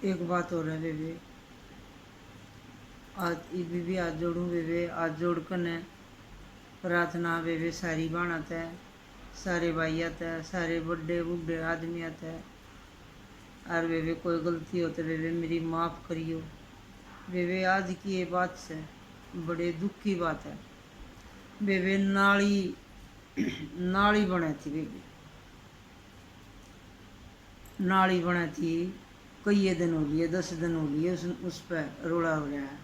एक बात हो रहा है बेबे, आज बीबी आज जोड़ूँ बेबे, आज जोड़ कने प्रार्थना बेबे सारी बाणत है, सारे भाई आते हैं, सारे बड़े बूढ़े आदमी आते हैं। और बेबे कोई गलती हो तो बेबे मेरी माफ़ करियो बेबे। आज की ये बात से बड़े दुख की बात है बेबे। नाली नाली बने थी बेबे, नाली बने थी कई दिन हो लिए, 10 दिन हो लिए उस पर रोड़ा हो रहा है।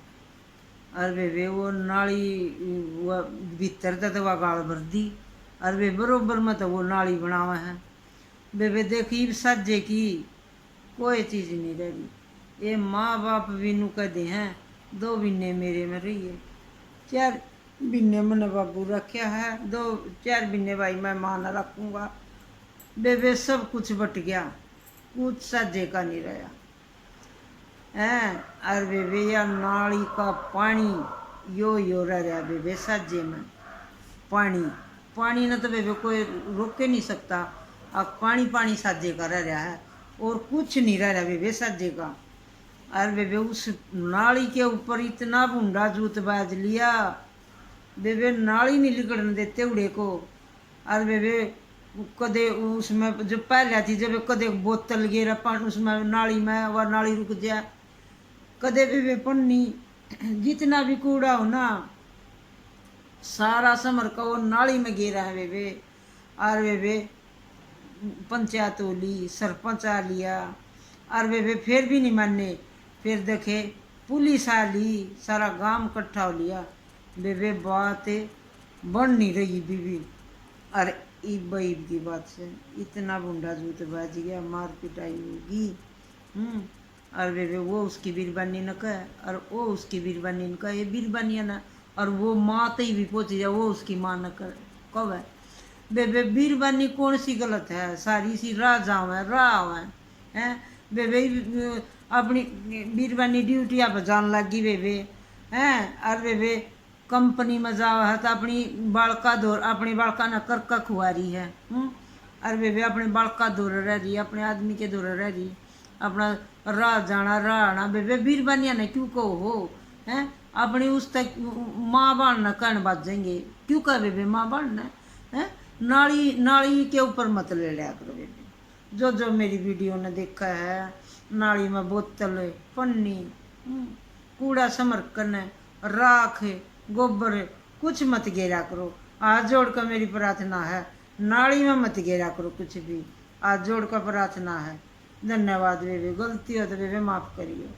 और बेबे वो नाली वो भीतर तक तो वह गाल भर दी, और वे बरोबर में तो वो नाली बनावा है बेबे। देखी सज्जे की कोई चीज़ नहीं रह रही। ये माँ बाप भी नू कहते हैं 2 महीने मेरे में रहिए, 4 महीने मैंने बाबू रखा है, 2-4 महीने भाई मैं माँ न रखूँगा बेबे। सब कुछ बट गया, कुछ सज्जे का नहीं रहा हैं। और बेबे या नाली का पानी यो रह रहा बेबे सज्जे में। पानी न तो बेबे कोई रोक के नहीं सकता। अब पानी पानी सज्जे का रह रहा है और कुछ नहीं रह रहा बेबे सज्जे का। और बेबे उस नाली के ऊपर इतना भूंडा जूत बाज लिया बेबे, नाली नहीं निकलने देते उड़े को। और बेबे कदे उसमें जो पहले थी जब कदे बोतल गिरा पानी उसमें नाली में, वह नाली रुक जाए। कदे बेबे पन्नी जितना भी कूड़ा हो ना सारा समर का वो नाली में गिरा है बेबे। और बेबे पंचायत हो ली, सरपंच आ लिया, और बेबे फिर भी नहीं माने। फिर देखे पुलिस आ ली, सारा गांव इकट्ठा हो लिया बेबे। बात बन नहीं रही बीबी। और ईब की बात से इतना बुंडा जूत बज गया, मार पिटाई होगी। और बेबे वो उसकी बीरबानी न कहे और वो उसकी बीरबानी न कहे, ये बीरबानिया न। और वो माँ तई भी पहुँच जाए वो उसकी माँ न कर कब है बेबे। बीरबानी कौन सी गलत है, सारी सी राह जाओ है राह है बेबे। अपनी बीरबानी ड्यूटिया पर जान लगी बेबे हैं। और बेबे कंपनी में जाओ है तो अपनी बालका दौर अपनी बालका न करका खुआ रही है। और बेबे अपने बालका दौर रह रही, अपने आदमी के दौर रह रही, अपना राह जाना राह आना बेबे। बीरबानिया ने क्यों कहो हो हैं, अपनी उस तक माँ बाण न कहन बाज जाएंगे क्यों कह बेबे माँ बाण न है। नाली नाली के ऊपर मत ले लिया करो बेबे। जो जो मेरी वीडियो ने देखा है नाली में बोतल पन्नी कूड़ा समरकन राख गोबर कुछ मत गिरा करो। हाथ जोड़ कर मेरी प्रार्थना है, नाली में मत गिरा करो कुछ भी, हाथ जोड़ कर प्रार्थना है। धन्यवाद बेबे, गलती हो तो बेबे माफ़ करिए।